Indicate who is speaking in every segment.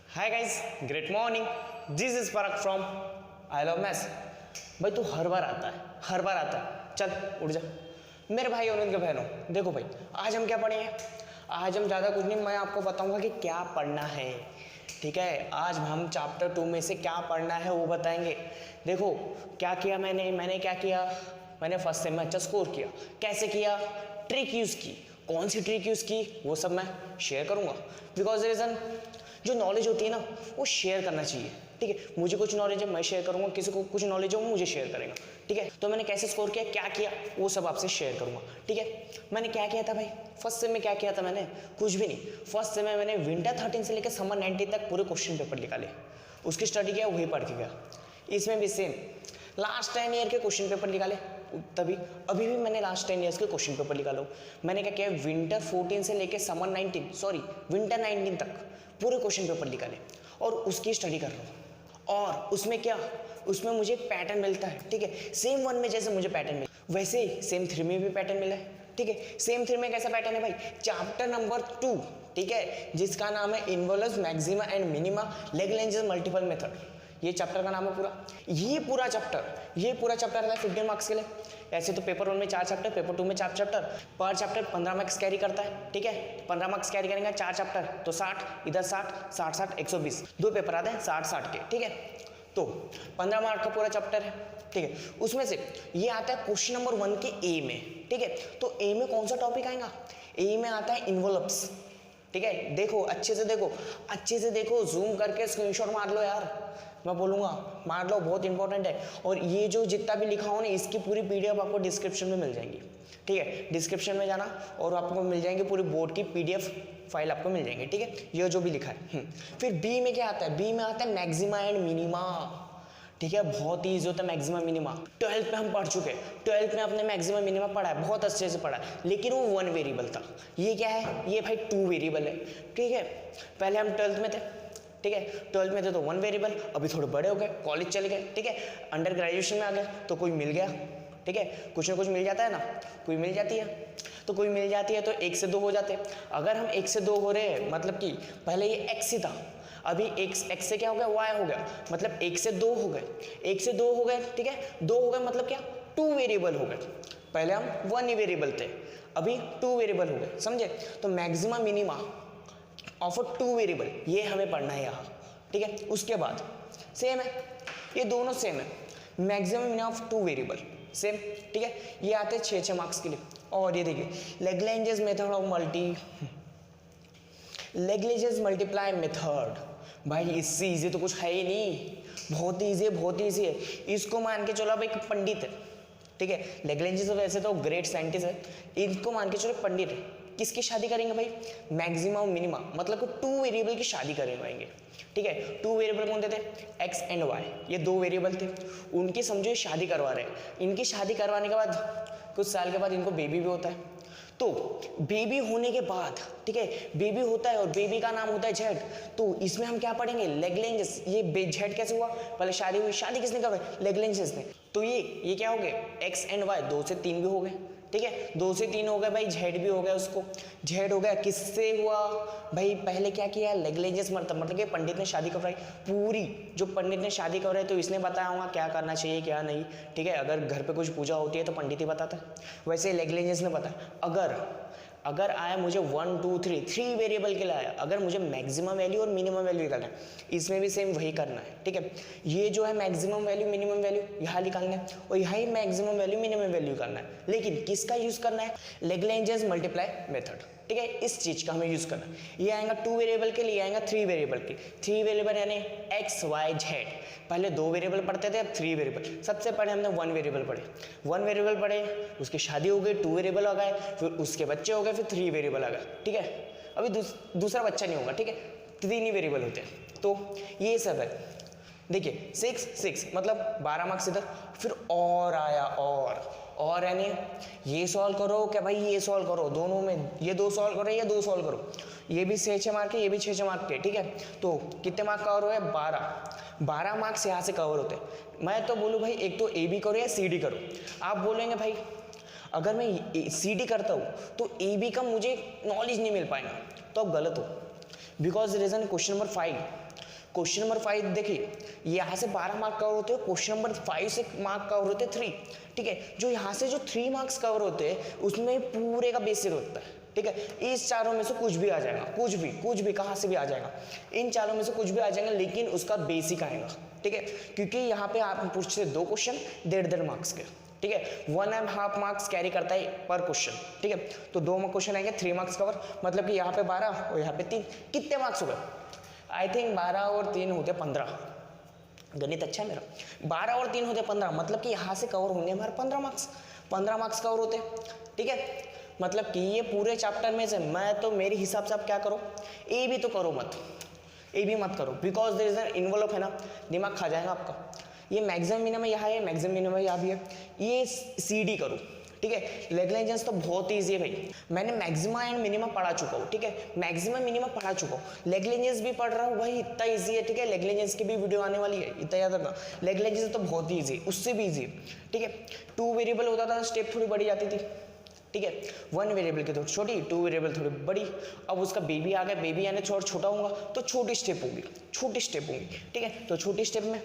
Speaker 1: Hi guys, great morning. This is परक from I love maths. भाई तू हर बार आता है। चल उठ जा मेरे भाई और उनके बहनों। देखो भाई, आज हम क्या पढ़ेंगे? आज हम ज़्यादा कुछ नहीं, मैं आपको बताऊंगा कि क्या पढ़ना है। ठीक है, आज हम चैप्टर 2 में से क्या पढ़ना है वो बताएंगे। देखो क्या किया मैंने क्या किया, मैंने फर्स्ट सेम में अच्छा स्कोर किया। कैसे किया? ट्रिक यूज़ की। कौन सी ट्रिक यूज़ की वो सब मैं शेयर करूंगा। बिकॉज रीज़न, जो नॉलेज होती है ना वो शेयर करना चाहिए। ठीक है, मुझे कुछ नॉलेज है मैं शेयर करूंगा, किसी को कुछ नॉलेज है वो मुझे शेयर करेगा। ठीक है, तो मैंने कैसे स्कोर किया, क्या किया, वो सब आपसे शेयर करूंगा। ठीक है, मैंने क्या किया था भाई, फर्स्ट सेम में क्या किया था मैंने? कुछ भी नहीं। फर्स्ट सेम में मैंने विंटर 13 से लेकर समर 19 तक पूरे क्वेश्चन पेपर निकाले, उसकी स्टडी किया, वही पढ़ के गया। इसमें भी सेम लास्ट 10 ईयर के क्वेश्चन पेपर निकाले, तभी अभी भी मैंने लास्ट 10 ईयर्स के क्वेश्चन पेपर निकालो। मैंने क्या किया, विंटर 14 से लेके समर 19 सॉरी विंटर 19 तक पूरे क्वेश्चन पेपर निकाले और उसकी स्टडी कर रहा हूँ। और उसमें क्या, उसमें मुझे पैटर्न मिलता है। ठीक है, सेम 1 में जैसे मुझे पैटर्न मिला वैसे ही सेम 3 में भी पैटर्न मिला है। ठीक है, सेम 3 में कैसा पैटर्न है भाई, चैप्टर नंबर 2, ठीक है, जिसका नाम है inverse maxima and minima Lagrange's multiple method. ये चैप्टर का नाम है पूरा। ये पूरा चैप्टर आता है 15 मार्क्स के लिए। ऐसे तो पेपर 1 में 4 चैप्टर, पेपर 2 में 4 चैप्टर, पर चैप्टर 15 मार्क्स कैरी करता है। ठीक है, 15 मार्क्स कैरी करेंगे 4 चैप्टर तो 60, इधर 60 120, 2 पेपर आते हैं 60 के। ठीक है, तो 15 मार्क का पूरा चैप्टर है। ठीक है, उसमें से ये आता है क्वेश्चन नंबर 1 के ए में। ठीक है, तो ए में कौन सा टॉपिक आएगा? ए में आता है इन्वॉल्व्स। ठीक है, देखो अच्छे से देखो, जूम करके स्क्रीनशॉट मार लो यार, मैं बोलूँगा मार लो, बहुत इंपॉर्टेंट है। और ये जो जितना भी लिखा हो ना, इसकी पूरी पीडीएफ आपको डिस्क्रिप्शन में मिल जाएंगी। ठीक है, डिस्क्रिप्शन में जाना और आपको मिल जाएंगे पूरी बोर्ड की पीडीएफ फाइल आपको मिल जाएंगी। ठीक है, ये जो भी लिखा है। फिर बी में क्या आता है? बी में आता है मैक्सिमा एंड मिनिमा। ठीक है, बहुत ही ईजी होता है मैक्सिमा मिनिमा। 12th में हम पढ़ चुके हैं, 12th में अपने मैक्सिमा मिनिमा पढ़ा है, बहुत अच्छे से पढ़ा है, लेकिन वो 1 वेरिएबल था। ये क्या है? ये भाई 2 वेरिएबल है। ठीक है, पहले हम 12th में थे। ठीक है, 12th में थे तो 1 वेरिएबल, अभी थोड़े बड़े हो गए, कॉलेज चले गए। ठीक है, अंडर ग्रेजुएशन में आ गए तो कोई मिल गया। ठीक है, कुछ ना कुछ मिल जाता है ना, कोई मिल जाती है तो 1 से 2 हो जाते। अगर हम 1 से 2 हो रहे हैं, मतलब कि पहले ये x ही था, अभी x से क्या हो गया, y हो गया, मतलब 1 से 2 हो गए, 1 से 2 हो गए। ठीक है, 2 हो गए मतलब क्या, 2 वेरिएबल हो गए। पहले हम 1 ही वेरिएबल थे, अभी 2 वेरिएबल हो गए, समझे? तो maxima minima of a 2 variable, ये हमें पढ़ना है यहाँ। ठीक है, उसके बाद सेम है, ये दोनों सेम है, maximum minimum of 2 variable same. ठीक है, ये आते हैं 6 मार्क्स के लिए। और ये देखिए Lagrange's method of Lagrange's multiply method. भाई इससे इजी तो कुछ है ही नहीं, बहुत ही ईजी है। इसको मान के चलो अब एक पंडित है। ठीक है, लेग्रेंजेस वैसे तो ग्रेट साइंटिस्ट है, इनको मान के चलो पंडित है। किसकी शादी करेंगे भाई? मैक्सिमा और मिनिमा, मतलब कि 2 वेरिएबल की शादी करवाएंगे। ठीक है, 2 वेरिएबल कौन थे? एक्स एंड वाई, ये 2 वेरिएबल थे, उनकी समझो शादी करवा रहे हैं। इनकी शादी करवाने के बाद कुछ साल के बाद इनको बेबी भी होता है। तो बेबी होने के बाद, ठीक है, बेबी होता है और बेबी का नाम होता है जेड। तो इसमें हम क्या पढ़ेंगे? लेग्रेंजेस। ये जेड कैसे हुआ? पहले शादी हुई, शादी किसने करवाई? लेग्रेंजेस ने। तो ये क्या हो गए? एक्स एंड वाई 2 से 3 भी हो गए। ठीक है, 2 से 3 हो गए भाई, जेड भी हो गया, उसको जेड हो गया। किससे हुआ भाई? पहले क्या किया? लेग्रेंजेस मतलब कि पंडित ने शादी करवाई पूरी। जो पंडित ने शादी करवाई तो इसने बताया होगा क्या करना चाहिए क्या नहीं। ठीक है, अगर घर पे कुछ पूजा होती है तो पंडित ही बताता है, वैसे लेग्रेंजेस ने बताया। अगर आया मुझे 1 2 3 वेरिएबल के लिए आया, अगर मुझे मैक्सिमम वैल्यू और मिनिमम वैल्यू निकालना है, इसमें भी सेम वही करना है। ठीक है, ये जो है मैक्सिमम वैल्यू मिनिमम वैल्यू यहाँ निकालना है और यहाँ ही मैक्सिमम वैल्यू मिनिमम वैल्यू करना है, लेकिन किसका यूज करना है? Lagrange's multiply method. ठीक है, इस चीज का हमें यूज करना है। ये आएगा 2 वेरिएबल के लिए, आएगा 3 वेरिएबल के। 3 वेरिएबल यानी एक्स वाई जेड। पहले 2 वेरिएबल पढ़ते थे, अब 3 वेरिएबल। सबसे पहले हमने 1 वेरिएबल पढ़े, 1 वेरिएबल पढ़े, उसकी शादी हो गई, 2 वेरिएबल आ गए, फिर उसके बच्चे हो गए, फिर 3 वेरिएबल आ गए। ठीक है, अभी दूसरा बच्चा नहीं होगा। ठीक है, 3 ही वेरिएबल होते हैं। तो ये सब है, देखिए 6 मतलब 12 मार्क्स इधर। फिर और आया और यानी ये सॉल्व करो क्या भाई, ये सॉल्व करो, दोनों में ये 2 सॉल्व करो, ये 2 सॉल्व करो, ये भी 6 मार्क के, ये भी 6 मार्क के। ठीक है, तो कितने मार्क कवर हुए? 12 मार्क्स यहाँ से कवर होते हैं। मैं तो बोलूँ भाई एक तो ए बी करो या सी डी करो। आप बोलेंगे भाई अगर मैं सी डी करता हूँ तो ए बी का मुझे नॉलेज नहीं मिल पाएगा, तो आप गलत हो। Because reason question number 5, question number 5 देखिए, यहाँ से 12 मार्क कवर होते हैं, क्वेश्चन नंबर 5 से मार्क कवर होते हैं 3, ठीक है। जो यहाँ से जो 3 मार्क्स कवर होते हैं उसमें पूरे का बेसिक होता है, ठीक है। इस चारों में से कुछ भी आ जाएगा, कुछ भी कहाँ से भी आ जाएगा, इन चारों में से कुछ भी आ जाएगा, लेकिन उसका बेसिक आएगा, ठीक है। क्योंकि यहाँ पे आप पूछते 2 क्वेश्चन 1.5 मार्क्स के, ठीक है। 1.5 मार्क्स कैरी करता है पर क्वेश्चन, ठीक है। तो 2 क्वेश्चन आएंगे 3 मार्क्स कवर, मतलब कि यहाँ पे 12 और यहाँ पे 3, कितने मार्क्स हो गए? आई थिंक 12 और 3 होते 15, गणित अच्छा है मेरा। 12 और 3 होते 15, मतलब कि यहाँ से कवर होंगे हमारे 15 मार्क्स, 15 मार्क्स कवर होते, ठीक है। मतलब कि ये पूरे चैप्टर में से मैं तो मेरे हिसाब से आप क्या करो, ए भी तो करो मत, ए भी मत करो, because there is an involve है ना, दिमाग खा जाएगा आपका। ये मैक्सिमम मिनिमम यहाँ है, मैक्सिमम मिनिमम यहाँ भी है, ये सी डी करो, ठीक है। लैग्रेंजियंस तो बहुत ईजी है भाई, मैंने मैक्सिमा एंड मिनिमम पढ़ा चुका हूँ, ठीक है। मैक्सिमम मिनिमम पढ़ा चुका हूँ, लैग्रेंजियंस भी पढ़ रहा हूँ भाई, इतना ईजी है, ठीक है। लैग्रेंजियंस की भी वीडियो आने वाली है, इतना याद रखना। लैग्रेंजियंस तो बहुत ही ईजी, उससे भी ईजी, ठीक है। 2 वेरिएबल होता था, स्टेप थोड़ी बड़ी जाती थी, ठीक है। 1 वेरिएबल की थोड़ी छोटी, 2 वेरिएबल थोड़ी बड़ी। अब उसका बेबी आ गया, बेबी यानी थोड़ा छोटा होगा तो छोटी स्टेप होगी, छोटी स्टेप होगी, ठीक है। तो छोटी स्टेप में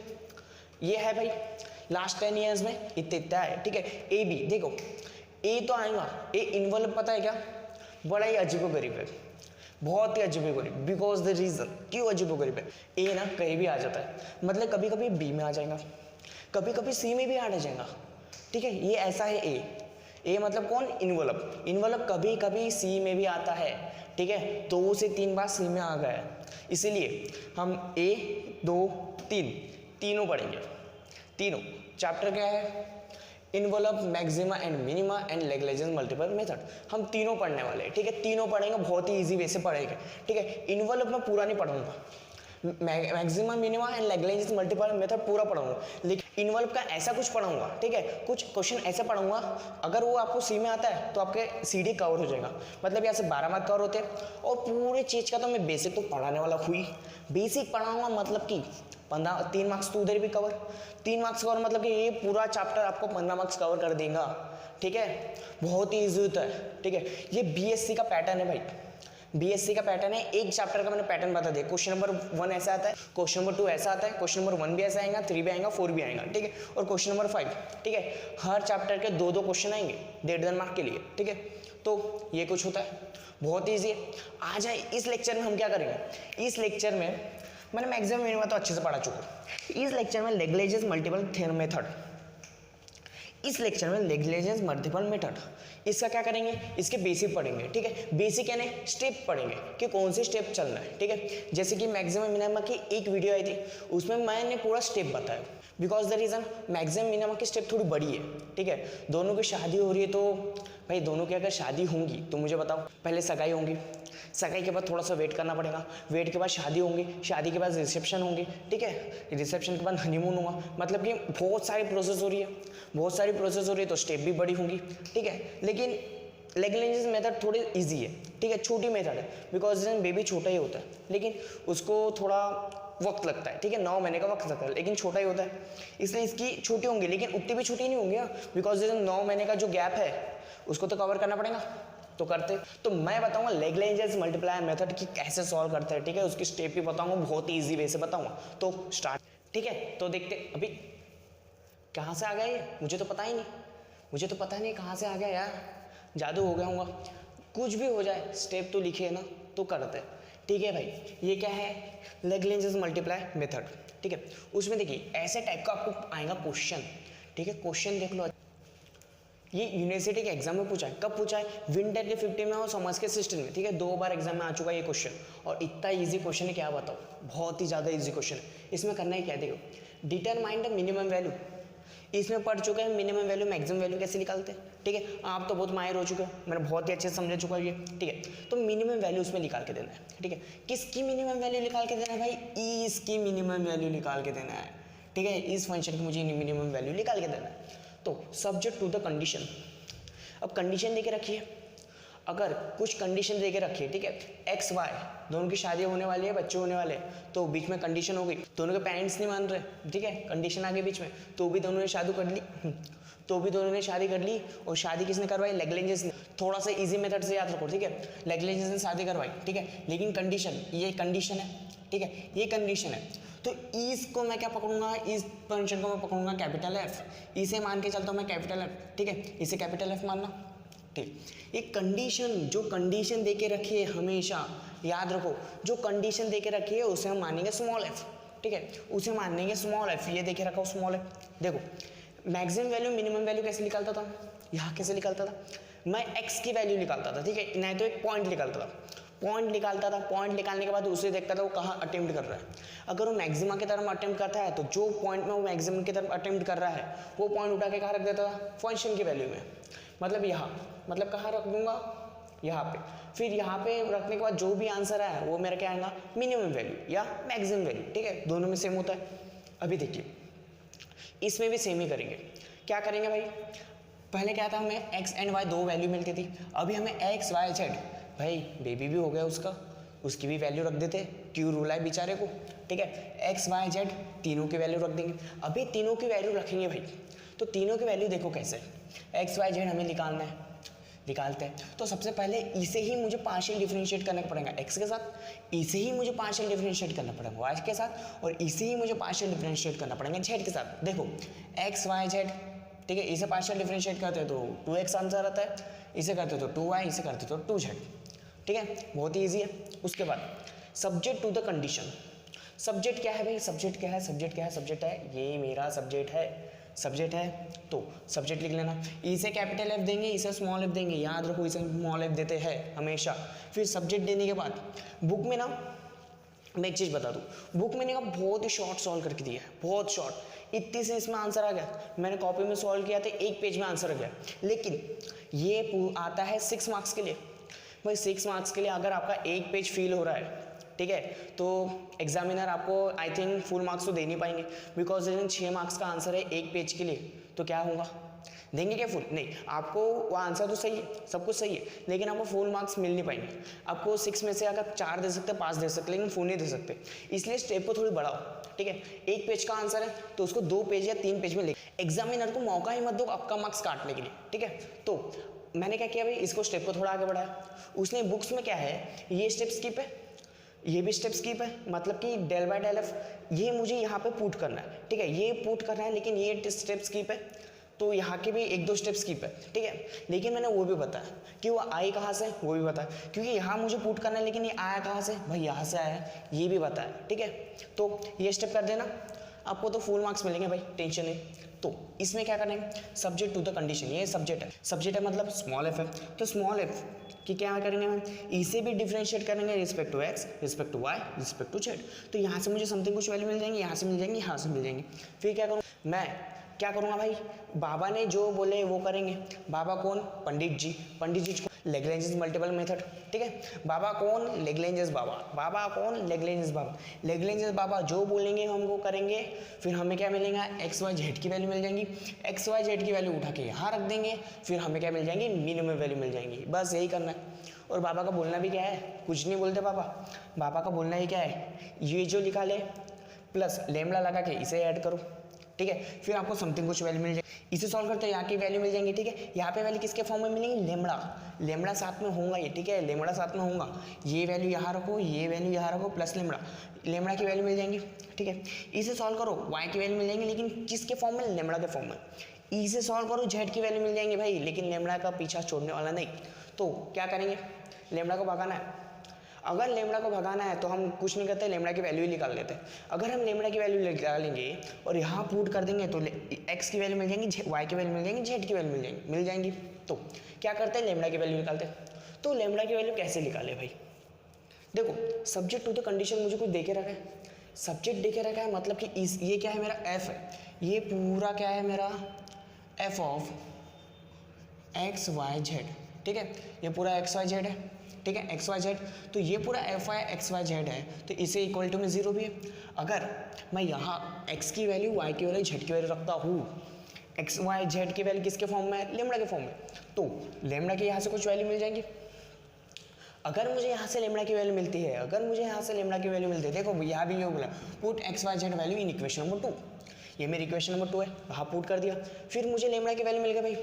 Speaker 1: ये है भाई, लास्ट 10 ईयर्स में इतना है, ठीक है। ए बी देखो, ए तो आएगा, ए इन्वॉल्व पता है क्या, बड़ा ही अजीबोगरीब है, बहुत ही अजीबोगरीब। बिकॉज द रीजन, क्यों अजीबोगरीब है, ए ना कहीं भी आ जाता है, मतलब कभी कभी बी में आ जाएगा, कभी कभी सी में भी आ जाएगा, ठीक है। ये ऐसा है ए मतलब कौन, इन्वॉल्व, इन्वॉल्व कभी कभी सी में भी आता है, ठीक है। 2 से 3 बार सी में आ गया है, इसीलिए हम ए 2 3 तीनों पढ़ेंगे। तीनों चैप्टर क्या है, involve, maxima and minima and Lagrangian multiple method, हम तीनों पढ़ने वाले हैं, ठीक है। तीनों पढ़ेंगे, बहुत ही इजी वे से पढ़ेंगे, ठीक है। इन्वॉल्व मैं पूरा नहीं पढ़ूंगा, maxima minima and Lagrangian multiple method पूरा पढ़ाऊंगा, लेकिन इन्वॉल्व का ऐसा कुछ पढ़ाऊंगा, ठीक है। कुछ क्वेश्चन ऐसे पढ़ाऊंगा, अगर वो आपको सी में आता है तो आपके सी डी कवर हो जाएगा, मतलब यहाँ से 12 मार्क कवर होते हैं। और पूरे चीज़ का तो मैं बेसिक तो पढ़ाने वाला हुई, बेसिक पढ़ाऊंगा, मतलब कि 3 मार्क्स तो उधर भी कवर, 3 मार्क्स कवर, मतलब कि ये पूरा चैप्टर आपको 15 मार्क्स कवर कर देगा, ठीक है। बहुत ही ईजी होता है, ठीक है। ये बीएससी का पैटर्न है भाई, बीएससी का पैटर्न है, एक चैप्टर का मैंने पैटर्न बता दिया। क्वेश्चन नंबर 1 ऐसा आता है, क्वेश्चन नंबर 2 ऐसा आता है, क्वेश्चन नंबर 1 भी ऐसा आएगा, 3 भी आएगा, 4 भी आएगा, ठीक है। और क्वेश्चन नंबर 5, ठीक है। हर चैप्टर के 2 क्वेश्चन आएंगे 1.5 मार्क के लिए, ठीक है। तो ये कुछ होता है, बहुत ईजी है। आ जाए इस लेक्चर में हम क्या करेंगे, इस लेक्चर में मैंने मैक्सिमम मिनिमम तो अच्छे से पढ़ा चुका हूँ। इस लेक्चर में लैग्रेंजियन मल्टीपल थ्योरम मेथड, इस लेक्चर में लैग्रेंजियन मल्टीपल मेथड, इसका क्या करेंगे, इसके बेसिक पढ़ेंगे, ठीक है। बेसिक यानी स्टेप पढ़ेंगे कि कौन से स्टेप चलना है, ठीक है। जैसे कि मैक्सिमम मिनिमम की एक वीडियो आई थी, उसमें मैंने पूरा स्टेप बताया, because the reason maximum minimum की स्टेप थोड़ी बड़ी है, ठीक है। दोनों की शादी हो रही है, तो भाई दोनों की अगर शादी होंगी तो मुझे बताओ, पहले सगाई होंगी, सगाई के बाद थोड़ा सा वेट करना पड़ेगा, वेट के बाद शादी होंगी, शादी के बाद रिसेप्शन होंगी, ठीक है। रिसेप्शन के बाद हनीमून होगा, मतलब कि बहुत सारी प्रोसेस हो रही है, बहुत सारी प्रोसेस हो रही है, तो स्टेप भी बड़ी होंगी, ठीक है। लेकिन लैग्रेंजियन मेथड थोड़ी इजी है, ठीक है, छोटी मेथड है, बिकॉज बेबी छोटा ही होता है, लेकिन उसको थोड़ा वक्त लगता है, ठीक है। 9 महीने का वक्त लगता है, लेकिन छोटा ही होता है, इसलिए इसकी छोटी होंगी, लेकिन उतनी भी छोटी नहीं होंगी, बिकॉज 9 महीने का जो गैप है उसको तो कवर करना पड़ेगा, तो करते। तो मैं बताऊंगा लैग्रेंजियन मल्टीप्लाई मेथड की कैसे सॉल्व करते हैं, ठीक है। उसकी स्टेप भी बताऊंगा, बहुत ही ईजी वे से बताऊंगा। तो स्टार्ट, ठीक है। तो देखते अभी कहाँ से आ गया ये, मुझे तो पता ही नहीं, मुझे तो पता नहीं कहाँ से आ गया यार, जादू हो गया होगा। कुछ भी हो जाए, स्टेप तो लिखे है ना, तो करते, ठीक है भाई। ये क्या है, लैग्रेंजियन मल्टीप्लाई मेथड, ठीक है। उसमें देखिए ऐसे टाइप का आपको आएगा क्वेश्चन, ठीक है। क्वेश्चन देख लो, ये यूनिवर्सिटी के एग्जाम में पूछा है, कब पूछा है, विंटर के 50 में और समर्स के 16 में, ठीक है। 2 बार एग्जाम में आ चुका है ये क्वेश्चन, और इतना इजी क्वेश्चन है क्या बताओ, बहुत ही ज़्यादा इजी क्वेश्चन है। इसमें करना ही क्या है, देखो डिटरमाइन द मिनिमम वैल्यू, इसमें पढ़ चुके हैं मिनिमम वैल्यू मैक्सिमम वैल्यू कैसे निकालते हैं, ठीक है। आप तो बहुत माहिर हो चुके हो, मैंने बहुत ही अच्छे से समझ चुका है ये, ठीक है। तो मिनिमम वैल्यू उसमें निकाल के देना है, ठीक है। किसकी मिनिमम वैल्यू निकाल के देना है भाई, इसकी मिनिमम वैल्यू निकाल के देना है, ठीक है। इस फंक्शन की मुझे मिनिमम वैल्यू निकाल के देना है। तो सब्जेक्ट टू द कंडीशन, अब कंडीशन देके रखिए, अगर कुछ कंडीशन देके रखिए, ठीक है। एक्स वाई दोनों की शादी होने वाली है, बच्चे होने वाले हैं, तो बीच में कंडीशन हो गई, दोनों के पेरेंट्स नहीं मान रहे, ठीक है, कंडीशन आ गई बीच में, तो भी दोनों ने शादी कर ली, तो भी दोनों ने शादी कर ली, और शादी किसने करवाई? लैग्रेंजेस ने। थोड़ा सा इजी मेथड से याद रखो, ठीक है, लैग्रेंजेस ने शादी करवाई, ठीक है, लेकिन कंडीशन, ये कंडीशन है, ठीक है, ये कंडीशन है। तो इस को मैं क्या पकड़ूंगा? इस फंक्शन को मैं पकड़ूंगा कैपिटल एफ, इसे मान के चलता हूँ मैं कैपिटल एफ, ठीक है, इसे कैपिटल एफ मानना, ठीक। एक कंडीशन, जो कंडीशन दे के रखी है, हमेशा याद रखो, जो कंडीशन दे के रखी है उसे हम मानेंगे स्मॉल एफ, ठीक है, उसे मानेंगे स्मॉल एफ। ये देखे रखा हो स्मॉल एफ। देखो मैक्सिमम वैल्यू मिनिमम वैल्यू कैसे निकालता था? यहाँ कैसे निकालता था? मैं एक्स की वैल्यू निकालता था, ठीक है, नहीं तो एक पॉइंट निकालता था, पॉइंट निकालता था, पॉइंट निकालने के बाद उसे देखता था वो कहाँ अटेम्प्ट कर रहा है। अगर वो मैक्सिमा की तरफ अटेम्प्ट करता है तो जो पॉइंट में वो मैक्सिमम की तरफ अटेम्प्ट कर रहा है वो पॉइंट उठा के कहाँ रख देता था? फंक्शन की वैल्यू में, मतलब यहाँ, मतलब कहाँ रख दूंगा? यहाँ पे। फिर यहाँ पे रखने के बाद जो भी आंसर है वो मेरा क्या आएगा? मिनिमम वैल्यू या मैक्सिमम वैल्यू, ठीक है, दोनों में सेम होता है। अभी देखिए इसमें भी सेम ही करेंगे। क्या करेंगे भाई? पहले क्या था, हमें एक्स एंड वाई दो वैल्यू मिलती थी, अभी हमें एक्स वाई जेड, भाई बेबी भी हो गया उसका, उसकी भी वैल्यू रख देते, क्यों रूला है बेचारे को, ठीक है, एक्स वाई जेड तीनों की वैल्यू रख देंगे। अभी तीनों की वैल्यू रखेंगे भाई, तो तीनों की वैल्यू देखो कैसे, एक्स वाई जेड हमें निकालना है, निकालते हैं। तो सबसे पहले इसे ही मुझे पार्शियल डिफरेंशिएट करना पड़ेगा एक्स के साथ, इसे ही मुझे पार्शियल डिफरेंशिएट करना पड़ेगा वाई के साथ, और इसे ही मुझे पार्शियल डिफरेंशिएट करना पड़ेगा जेड के साथ। देखो एक्स वाई जेड, ठीक है, इसे पार्शियल डिफरेंशिएट करते हैं तो 2x आंसर आता है, इसे करते तो 2y, इसे करते तो 2z, ठीक है, बहुत ही ईजी है। उसके बाद subject to the condition, subject क्या है भाई? सब्जेक्ट क्या है? सब्जेक्ट क्या है? सब्जेक्ट है, ये मेरा सब्जेक्ट है, सब्जेक्ट है तो सब्जेक्ट लिख लेना। इसे कैपिटल एफ देंगे, इसे स्मॉल एफ देंगे, याद रखो इसे स्मॉल एफ देते हैं हमेशा। फिर सब्जेक्ट देने के बाद बुक में ना, मैं एक चीज़ बता दूँ, बुक में ना बहुत ही शॉर्ट सॉल्व करके दिया है, बहुत शॉर्ट, इतनी से इसमें आंसर आ गया। मैंने कॉपी में सॉल्व किया था, एक पेज में आंसर आ गया, लेकिन ये आता है 6 मार्क्स के लिए। भाई 6 मार्क्स के लिए अगर आपका एक पेज फील हो रहा है, ठीक है, तो एग्जामिनर आपको आई थिंक फुल मार्क्स तो दे नहीं पाएंगे, बिकॉज 6 मार्क्स का आंसर है एक पेज के लिए, तो क्या होगा? देंगे क्या फुल? नहीं, आपको वो आंसर तो सही है, सब कुछ सही है, लेकिन आपको फुल मार्क्स मिल नहीं पाएंगे। आपको 6 में से अगर 4 दे सकते, 5 दे सकते, लेकिन फुल नहीं दे सकते। इसलिए स्टेप को थोड़ी बढ़ाओ, ठीक है, एक पेज का आंसर है तो उसको 2 पेज या 3 पेज में लिख। एग्जामिनर को मौका ही मत दो आपका मार्क्स काटने के लिए, ठीक है। तो मैंने क्या किया भाई, इसको स्टेप को थोड़ा आगे बढ़ाया। उसने बुक्स में क्या है, ये स्टेप स्किप है, ये भी स्टेप स्किप है, मतलब कि डेल बाय डेल एफ, ये मुझे यहाँ पे पुट करना है, ठीक है, ये पुट करना है, लेकिन ये स्टेप स्किप है, तो यहाँ के भी 1-2 स्टेप स्किप है, ठीक है, लेकिन मैंने वो भी बताया कि वो आई कहाँ से, वो भी बताया, क्योंकि यहाँ मुझे पुट करना है, लेकिन ये आया कहाँ से, भाई यहाँ से आया है, ये भी बताया, ठीक है। तो ये स्टेप कर देना, आपको तो फुल मार्क्स मिलेंगे भाई, टेंशन नहीं। तो इसमें क्या करेंगे, सब्जेक्ट टू द कंडीशन, ये सब्जेक्ट है, सब्जेक्ट है मतलब स्मॉल एफ है, तो स्मॉल एफ कि क्या करेंगे हम, इसे भी डिफरेंशिएट करेंगे respect to X, respect to Y, respect to Z. तो यहाँ से मुझे समथिंग कुछ वैल्यू मिल जाएंगी, यहाँ से मिल जाएंगी, यहाँ से मिल जाएंगी। फिर क्या करूँ मैं, क्या करूँगा भाई, बाबा ने जो बोले वो करेंगे। बाबा कौन? पंडित जी। पंडित जी लेग्रेंजेस मल्टीपल मेथड, ठीक है। बाबा कौन? लेग्रेंजेस बाबा। बाबा कौन? लेग्रेंजेस बाबा। लेग्रेंजेस बाबा जो बोलेंगे हम वो करेंगे। फिर हमें क्या मिलेगा, एक्स वाई जेड की वैल्यू मिल जाएंगी। एक्स वाई जेड की वैल्यू उठा के यहाँ रख देंगे, फिर हमें क्या मिल जाएंगी, मिनिमम वैल्यू मिल जाएंगी। बस यही करना है। और बाबा का बोलना भी क्या है, कुछ नहीं बोलते बाबा। बाबा का बोलना ही क्या है, ये जो लिखा ले प्लस लेमड़ा लगा के इसे ऐड करो, ठीक है। फिर आपको समथिंग कुछ वैल्यू मिल जाएगी। इसे सॉल्व करते हैं, यहाँ की वैल्यू मिल जाएंगी, ठीक है। यहाँ पे वैल्यू किसके फॉर्म में मिलेंगी, लेमड़ा। लेमड़ा साथ में होगा ये, ठीक है, लेमड़ा साथ में होगा। ये वैल्यू यहाँ रखो, ये वैल्यू यहाँ रखो, प्लस लेमड़ा, लेमड़ा की वैल्यू मिल जाएंगी, ठीक है। इसे सॉल्व करो, वाई की वैल्यू मिल जाएंगी, लेकिन किसके फॉर्म में, लेमड़ा के फॉर्म में। इसे सॉल्व करो, जेड की वैल्यू मिल जाएंगी भाई, लेकिन लेमड़ा का पीछा छोड़ने वाला नहीं। तो क्या करेंगे, लेमड़ा को भगाना है। अगर लेमड़ा को भगाना है तो हम कुछ नहीं करते, लेमड़ा की वैल्यू ही निकाल लेते हैं। अगर हम लेमड़ा की वैल्यू निकालेंगे और यहाँ पुट कर देंगे तो एक्स की वैल्यू मिल जाएंगी, वाई की वैल्यू मिल जाएंगी, जेड की वैल्यू मिल जाएंगी। तो क्या करते हैं, लेमड़ा की वैल्यू निकालते हैं। तो लेमड़ा की वैल्यू कैसे निकाले भाई, देखो सब्जेक्ट टू द कंडीशन मुझे कुछ देके रखा है, सब्जेक्ट देके रखा है, मतलब कि ये क्या है, मेरा एफ है, ये पूरा क्या है मेरा, F of X Y Z, ठीक है। ये पूरा एक्स वाई जेड है, ठीक है, एक्स वाई जेड। तो ये पूरा F Y X Y Z है, तो इसे इक्वल टू में 0 भी है। अगर मैं यहाँ एक्स की वैल्यू, वाई की वैल्यू, जेड की वैल्यू रखता हूँ, एक्स वाई जेड की वैल्यू किसके फॉर्म में है, लेमड़ा के फॉर्म में, तो लेमड़ा की यहाँ से कुछ वैल्यू मिल जाएंगी। अगर मुझे यहाँ से लेमड़ा की वैल्यू मिलती है, अगर मुझे यहाँ से लेमड़ा की वैल्यू मिलती है, देखो यहाँ भी ये बोला put X Y Z value in equation number 2। ये मेरी इक्वेशन नंबर 2 है, वहाँ पुट कर दिया। फिर मुझे लेमड़ा की वैल्यू मिल गई भाई,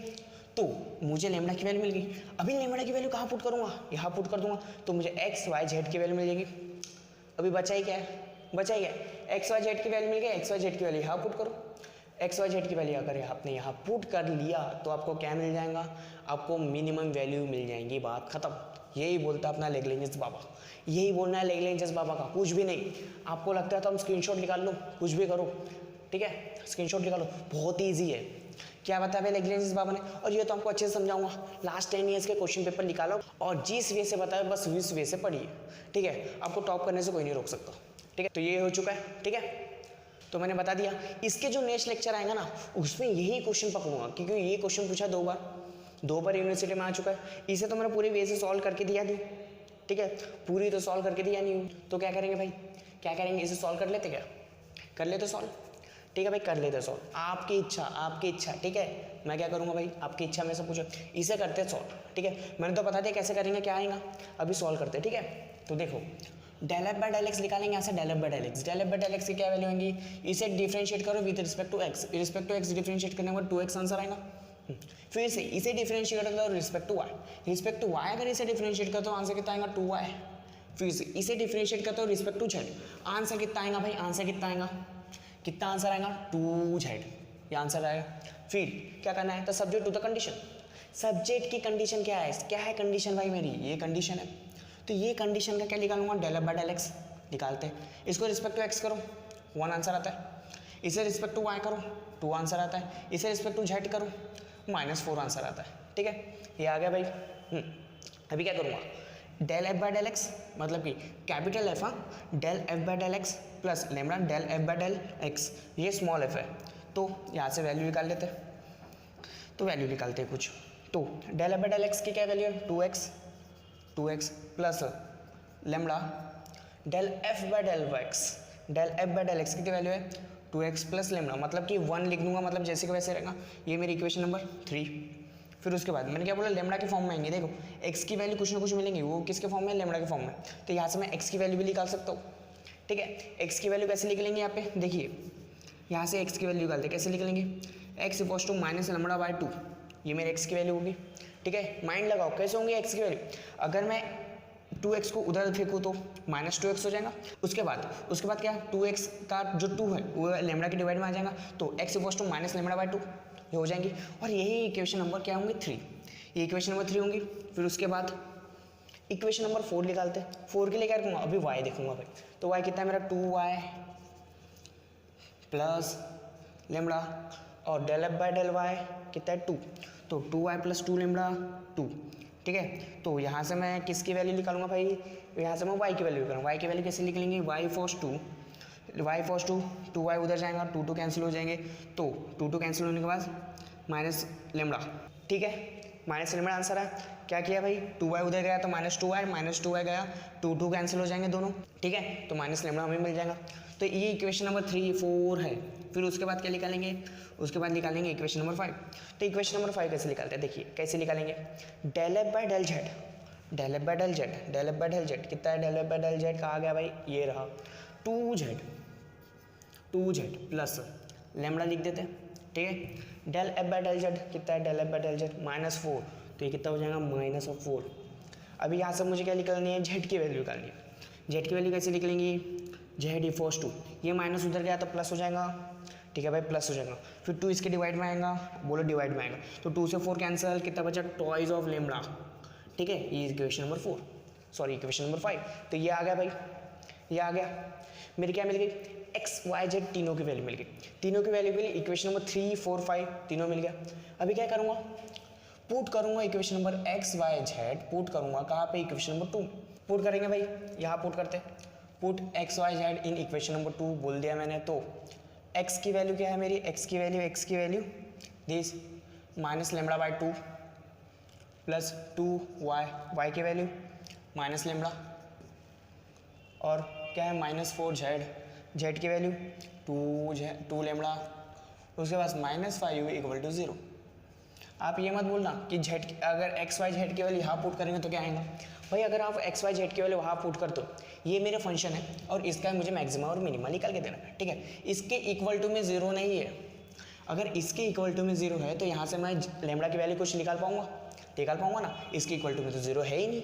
Speaker 1: तो मुझे लेमड़ा की वैल्यू मिल गई। अभी लेमड़ा की वैल्यू कहाँ पुट करूँगा, यहाँ पुट कर दूंगा, तो मुझे एक्स वाई जेड की वैल्यू मिल जाएगी। अभी बचा ही क्या है, बचा ही क्या है, एक्स वाई जेड की वैल्यू मिल गई, एक्स वाई जेड की वैल्यू यहाँ पुट करो। एक्स वाई जेड की वैल्यू अगर आपने यहाँ पुट कर लिया तो आपको क्या मिल जाएगा, आपको मिनिमम वैल्यू मिल जाएंगी, बात खत्म। यही बोलता है अपना लेग्रेंज बाबा, यही बोलना है लेग्रेंज बाबा का, कुछ भी नहीं। आपको लगता है तो हम स्क्रीनशॉट निकाल लो, कुछ भी करो, ठीक है, स्क्रीनशॉट निकालो, बहुत ईजी है। क्या बताया भाई लेग्रेंज बाबा ने, और ये तो आपको अच्छे से समझाऊंगा। लास्ट 10 ईयर्स के क्वेश्चन पेपर निकालो और जिस वे से बताया बस उस वे से पढ़िए, ठीक है। आपको टॉप करने से कोई नहीं रोक सकता, ठीक है। तो ये हो चुका है, ठीक है, तो मैंने बता दिया। इसके जो नेक्स्ट लेक्चर आएगा ना, उसमें यही क्वेश्चन पकड़ूंगा, क्योंकि ये क्वेश्चन पूछा 2 बार यूनिवर्सिटी में आ चुका है। इसे तो मैंने पूरी वे से सॉल्व करके दिया नहीं, ठीक है, पूरी तो सॉल्व करके दिया नहीं हूँ। तो क्या करेंगे भाई, क्या करेंगे, इसे सॉल्व कर लेते, क्या कर लेते सॉल्व, ठीक है भाई, कर लेते सॉल्व, आपकी इच्छा, आपकी इच्छा, ठीक है। मैं क्या करूँगा भाई, आपकी इच्छा में से पूछो, इसे करते सॉल्व, ठीक है। मैंने तो बता दिया कैसे करेंगे, क्या आएगा, अभी सॉल्व करते, ठीक है। तो देखो del F by del X निकालेंगे, यहाँ से del F by del X, del F by del X की क्या वैल्यू होंगी, इसे डिफरेंशिएट करो with respect to X, respect to X differentiate करने के बाद 2x आंसर आएगा। फिर से इसे डिफरेंशिएट करो respect to Y, respect to Y अगर इसे डिफरेंशिएट करते हो आंसर कितना आएगा 2y। फिर से इसे डिफरेंशिएट करते हो रिस्पेक्ट टू जेड, आंसर कितना आएगा भाई, आंसर कितना आएगा, कितना आंसर आएगा 2z, ये आंसर आएगा। फिर क्या करना है, तो subject to the condition, subject की कंडीशन क्या है कंडीशन भाई मेरी, ये कंडीशन है। तो ये कंडीशन का क्या निकालूंगा, del F by del X निकालते हैं। इसको रिस्पेक्ट टू एक्स करो, 1 आंसर आता है। इसे रिस्पेक्ट टू वाई करो, 2 आंसर आता है। इसे रिस्पेक्ट टू जेड करो, -4 आंसर आता है, ठीक है। ये आ गया भाई। अभी क्या करूँगा, del F by del X मतलब कि capital F, del F by del X plus lambda del F by del X, ये स्मॉल एफ है। तो यहाँ से वैल्यू निकाल लेते हैं, तो वैल्यू निकालते हैं कुछ। तो del F by del X की क्या वैल्यू है, 2x plus lambda del F by del X, del F by del X की वैल्यू है 2x प्लस लेमड़ा, मतलब कि 1 लिख दूंगा, मतलब जैसे कि वैसे रहेगा। ये मेरी इक्वेशन नंबर 3। फिर उसके बाद मैंने क्या बोला, लेमड़ा के फॉर्म में आएंगे। देखो x की वैल्यू कुछ ना कुछ मिलेंगी, वो किसके फॉर्म में, लेमड़ा के फॉर्म में। तो यहाँ से मैं x की वैल्यू भी निकाल सकता हूँ, ठीक है। x की वैल्यू कैसे लिख लेंगे, यहाँ पे देखिए, यहाँ से x की वैल्यू निकालते कैसे लिख लेंगे, x equals to minus lambda by 2, ये मेरे x की वैल्यू होगी, ठीक है। माइंड लगाओ कैसे होंगे x की वैल्यू, अगर मैं 2x को उधर फेंकूँ तो -2x हो जाएगा। उसके बाद क्या, 2x का जो 2 है वो लेमड़ा के डिवाइड में आ जाएगा, तो x equals to minus lambda by 2 ये हो जाएंगी। और यही इक्वेशन नंबर क्या होंगे 3, ये इक्वेशन नंबर 3 होंगी। फिर उसके बाद इक्वेशन नंबर 4 निकालते हैं। 4 के लिए क्या रखूँगा, अभी y देखूंगा भाई। तो y कितना है मेरा, 2y प्लस लेमड़ा, और del F by del Y कितना है 2, तो 2y प्लस 2 लेमड़ा 2, ठीक है। तो यहाँ से मैं किसकी वैल्यू निकालूंगा भाई, यहाँ से मैं y की वैल्यू निकालूंगा। y की वैल्यू कैसे निकलेंगे, y फॉर्स 2, 2y उधर जाएगा, 2 कैंसिल हो जाएंगे, तो 2 कैंसिल होने के बाद माइनस लेमड़ा, ठीक है, माइनस लेमड़ा आंसर है। क्या किया भाई, 2y उधर गया तो -2y गया, 2 कैंसिल हो जाएंगे दोनों, ठीक है, तो माइनस लेमड़ा हमें मिल जाएगा। तो ये इक्वेशन नंबर 3 4 है। फिर उसके बाद क्या निकालेंगे, उसके बाद निकालेंगे इक्वेशन नंबर 5। तो इक्वेशन नंबर 5 कैसे निकालते हैं, देखिए कैसे निकालेंगे, del F by del Z, del F by del Z, del F by del Z कितना है, del F by del Z कहाँ गया भाई, ये रहा 2z प्लस लेमड़ा लिख देते हैं, ठीक है। Del F by del Z कितना है, del F by del Z -4, तो ये कितना हो जाएगा -4। अभी यहाँ से मुझे क्या निकालनी है, जेड की वैल्यू निकालनी है। जेड की वैल्यू कैसे निकलेंगी, जेड इक्वल्स टू, ये माइनस उधर गया तो प्लस हो जाएगा, ठीक है भाई, प्लस हो जाएगा। फिर 2 इसके डिवाइड में आएगा, बोलो डिवाइड में आएगा, तो 2 से 4 कैंसिल, कितना बचा, टॉइज ऑफ लेमड़ा, ठीक है। ये equation number 4, sorry equation number 5। तो ये आ गया भाई, ये आ गया मेरी क्या मिल गई, एक्स वाई जेड तीनों की वैल्यू मिल गई, तीनों की वैल्यू मिली, इक्वेशन नंबर 3 4 5 तीनों मिल गया। अभी क्या करूँगा, पुट करूँगा equation number X Y Z, put करूँगा कहाँ पे, इक्वेशन नंबर 2 पुट करेंगे भाई, यहाँ पुट करते हैं, put X Y Z in equation number 2 बोल दिया मैंने। तो x की वैल्यू क्या है मेरी, x की value this minus lambda by 2 plus 2y, y की वैल्यू माइनस लेमड़ा, और क्या है -4z, z की वैल्यू 2 लेमड़ा, उसके बाद -5 इक्वल टू 0। आप ये मत बोलना कि जेड अगर एक्स वाई जेड की वैल्यू यहाँ पुट करेंगे तो क्या आएगा। भाई अगर आप एक्स वाई जेड की वैल्यू वहाँ पुट कर दो, ये मेरे फंक्शन है और इसका मुझे मैक्सिमम और मिनिमम निकाल के देना है, ठीक है। इसके इक्वल टू में जीरो नहीं है, अगर इसके इक्वल टू में जीरो है तो यहाँ से मैं लेमड़ा की वैल्यू कुछ निकाल पाऊंगा ना। इसके इक्वल टू में तो जीरो है ही नहीं,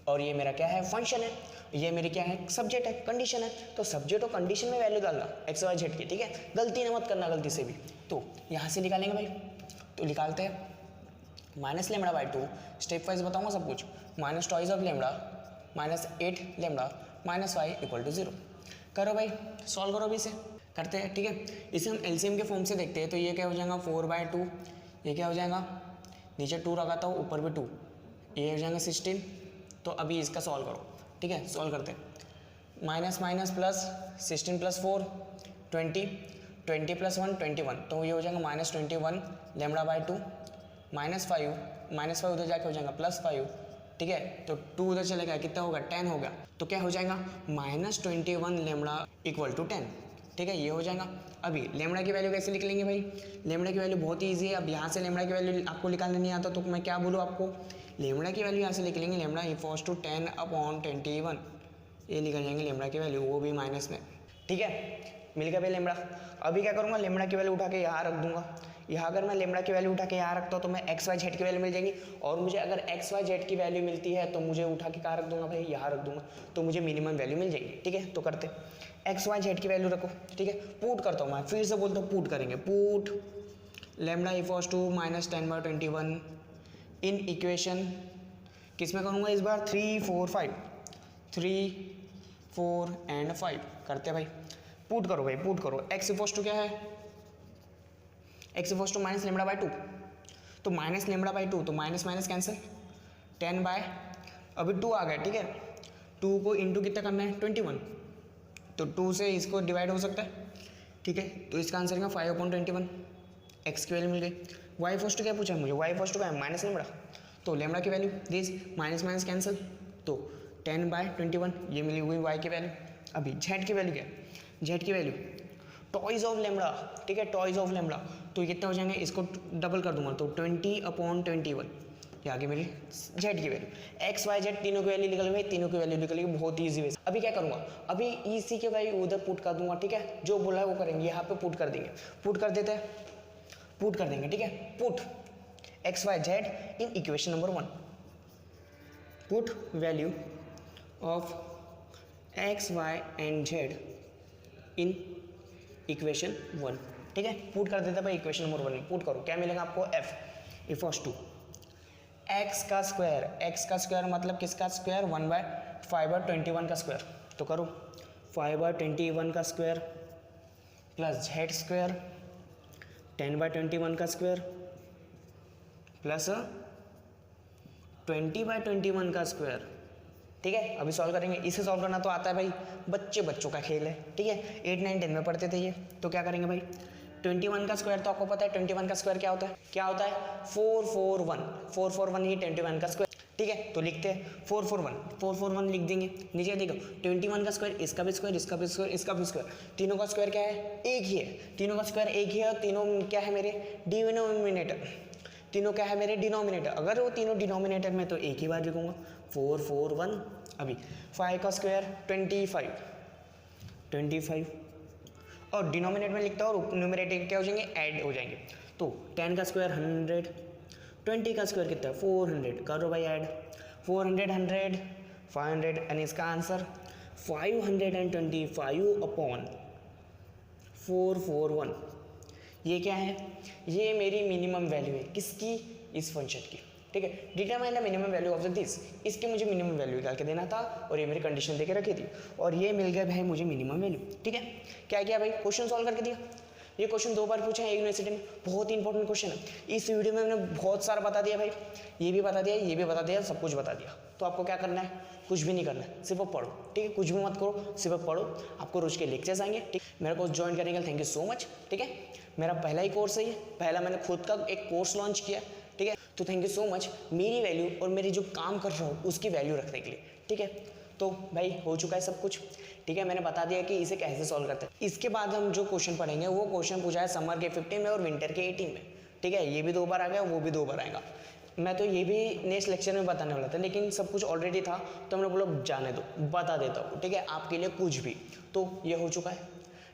Speaker 1: और ये मेरा क्या है, फंक्शन है, ये मेरी क्या है, सब्जेक्ट है, कंडीशन है। तो सब्जेक्ट और कंडीशन में वैल्यू डालना एक्स वाई जेड की, ठीक है। गलती ना मत करना गलती से भी। तो यहाँ से निकालेंगे भाई, तो निकालते हैं minus lambda by two, step wise बताऊंगा सब कुछ, minus twice of lambda minus 8 lambda minus Y equal to zero. करो भाई, सॉल्व करो अभी इसे, करते हैं, ठीक है। इसे हम एलसीएम के फॉर्म से देखते हैं। तो ये क्या हो जाएगा 4/2, ये क्या हो जाएगा, नीचे 2 लगाता हूँ ऊपर भी 2, ये हो जाएगा 16। तो अभी इसका सॉल्व करो, ठीक है। सॉल्व करते हैं, minus minus plus 16 plus 4 20, 20 plus 1 21, तो ये हो जाएगा माइनस 21 लेमड़ा बाई 2 माइनस 5 उधर जाके हो जाएगा प्लस 5, ठीक है। तो 2 उधर चले गया, कितना होगा 10 हो गया। तो क्या हो जाएगा माइनस 21 लेमड़ा इक्वल टू 10, ठीक है, ये हो जाएगा। अभी लेमड़ा की वैल्यू कैसे निकलेंगे भाई, लेमड़ा की वैल्यू बहुत ही ईजी है। अब यहाँ से लेमड़ा की वैल्यू आपको निकालने नहीं आता तो मैं क्या बोलूँ आपको, लेमड़ा की वैल्यू यहाँ से निकलेंगे, लेमड़ा इक्वल्स टू 10/21, ये निकल जाएंगे लेमड़ा की वैल्यू, वो भी माइनस में, ठीक है। मिल गया भाई लेमड़ा। अभी क्या करूँगा, लेमड़ा की वैल्यू उठा के यहाँ रख दूंगा। यहाँ अगर मैं लेमड़ा की वैल्यू उठा के यहाँ रखता हूँ तो मैं एक्स वाई जेड की वैल्यू मिल जाएगी, और मुझे अगर एक्स वाई जेड की वैल्यू मिलती है तो मुझे उठा के कहाँ रख दूंगा भाई, यहाँ रख दूंगा, तो मुझे मिनिमम वैल्यू मिल जाएगी, ठीक है। तो करते एक्स वाई जेड की वैल्यू रखो, ठीक है। पुट करता हूँ मैं, फिर से बोलता हूँ पुट करेंगे, put lambda equals to minus 10/21 in equation, किस में करूँगा इस बार, 3 4 5, 3 4 एंड 5 करते भाई। पुट करो भाई, पुट करो। एक्स इक्वल्स टू क्या है, X equals to minus lambda by 2, तो माइनस लेमड़ा बाई 2, तो माइनस माइनस कैंसिल, 10 बाय अभी 2 आ गया, ठीक है। 2 को इंटू कितना करना है 21, तो 2 से इसको डिवाइड हो सकता है, ठीक है। तो इसका आंसर है 5/21, एक्स की वैल्यू मिल गई। वाई फर्स्ट क्या पूछा है मुझे, वाई फर्स्ट क्या है माइनस लेमड़ा, तो लेमड़ा की value this minus minus cancel, तो 10/21 ये मिली हुई वाई की वैल्यू। अभी जेड की वैल्यू क्या है, जेड की वैल्यू टॉइज ऑफ लेमड़ा, ठीक है, टॉइज ऑफ लेमड़ा, तो कितना हो जाएंगे, इसको डबल कर दूंगा तो 20/21, ये आगे मेरी जेड की वैल्यू। एक्स वाई जेड तीनों की वैल्यू निकल गई, तीनों की वैल्यू निकलेगी, बहुत ईजी वे। अभी क्या करूंगा, अभी इसी के वैल्यू उधर पुट कर दूंगा, ठीक है, जो बोला है वो करेंगे, यहाँ पे पुट कर देंगे, पुट कर देते हैं, पुट कर देंगे, ठीक है। Put X Y Z in equation number 1, put value of X Y and Z in equation 1, ठीक है। पुट कर देते भाई इक्वेशन नंबर 1 में, पुट करो, क्या मिलेगा आपको, एफ इक्वल्स टू एक्स का स्क्वायर मतलब किसका स्क्वायर, 1/5/21 का स्क्वायर, तो करो 5/21 का स्क्वायर प्लस जेड स्क्वायर 10/21 का स्क्वायर प्लस 20/21 का स्क्वायर, ठीक है। अभी सॉल्व करेंगे, इसे सॉल्व करना तो आता है भाई, बच्चों का खेल है, ठीक है। 8 9 10 में पढ़ते थे ये, तो क्या करेंगे भाई, 21 का स्क्वायर तो आपको पता है, 21 का स्क्वायर क्या होता है, 441 ये 21 का स्क्वायर, ठीक है। तो लिखते हैं 441 लिख देंगे। नीचे देखो 21 का स्क्वायर, इसका भी स्क्वायर, इसका भी स्क्वायर, इसका भी स्क्वायर, तीनों का स्क्वायर क्या है, एक ही है, तीनों का स्क्वायर एक ही है, और तीनों क्या है मेरे डिनोमिनेटर, तीनों क्या है मेरे डिनोमिनेटर, अगर वो तीनों डिनोमिनेटर में तो एक ही बार लिखूंगा 441। अभी 5 का स्क्वायर 25 और डिनोमिनेटर में लिखता हूँ और न्यूमरेटर क्या हो जाएंगे, ऐड हो जाएंगे। तो 10 का स्क्वायर 100, 20 का स्क्वायर कितना है 400, करो भाई ऐड, 400 100 500 एंड इसका आंसर 525/441। ये क्या है, ये मेरी मिनिमम वैल्यू है, किसकी, इस फंक्शन की, ठीक है। Determine the minimum value of this, इसके मुझे मिनिमम वैल्यू निकाल के देना था, और ये मेरी कंडीशन देके रखी थी, और ये मिल गया भाई मुझे मिनिमम वैल्यू, ठीक है। क्या किया भाई, क्वेश्चन सॉल्व करके दिया। ये क्वेश्चन 2 बार पूछा है यूनिवर्सिटी में, बहुत ही इंपॉर्टेंट क्वेश्चन है। इस वीडियो में मैंने बहुत सारा बता दिया भाई, ये भी बता दिया, ये भी बता दिया, सब कुछ बता दिया। तो आपको क्या करना है, कुछ भी नहीं करना है, सिर्फ पढ़ो, ठीक है, कुछ भी मत करो, सिर्फ पढ़ो। आपको रोज के लेक्चर्स आएंगे, ठीक। मेरा कोर्स ज्वाइन करने के लिए थैंक यू सो मच, ठीक है। मेरा पहला ही कोर्स है ये, पहला मैंने खुद का एक कोर्स लॉन्च किया, ठीक है। तो थैंक यू सो मच मेरी वैल्यू और मेरी जो काम कर रहा हूँ उसकी वैल्यू रखने के लिए, ठीक है। तो भाई हो चुका है सब कुछ, ठीक है। मैंने बता दिया कि इसे कैसे सॉल्व करते हैं। इसके बाद हम जो क्वेश्चन पढ़ेंगे वो क्वेश्चन पूछा है समर के 15 में और विंटर के 18 में, ठीक है, ये भी 2 बार आ गया, वो भी 2 बार आएगा। मैं तो ये भी नेक्स्ट लेक्चर में बताने वाला था, लेकिन सब कुछ ऑलरेडी था तो हमने बोला जाने दो, बता देता हूँ, ठीक है, आपके लिए कुछ भी। तो ये हो चुका है,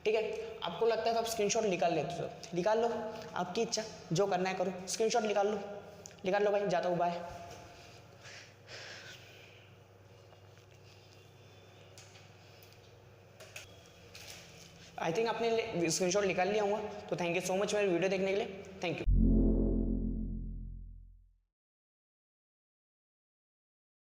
Speaker 1: ठीक है। आपको लगता है तो आप स्क्रीनशॉट निकाल लेते हो, निकाल लो, आपकी इच्छा, जो करना है करो, स्क्रीनशॉट निकाल लो भाई, जाता हूँ, बाय। आई थिंक आपने स्क्रीनशॉट निकाल लिया होगा, तो थैंक यू सो मच मेरे वीडियो देखने के लिए, थैंक यू।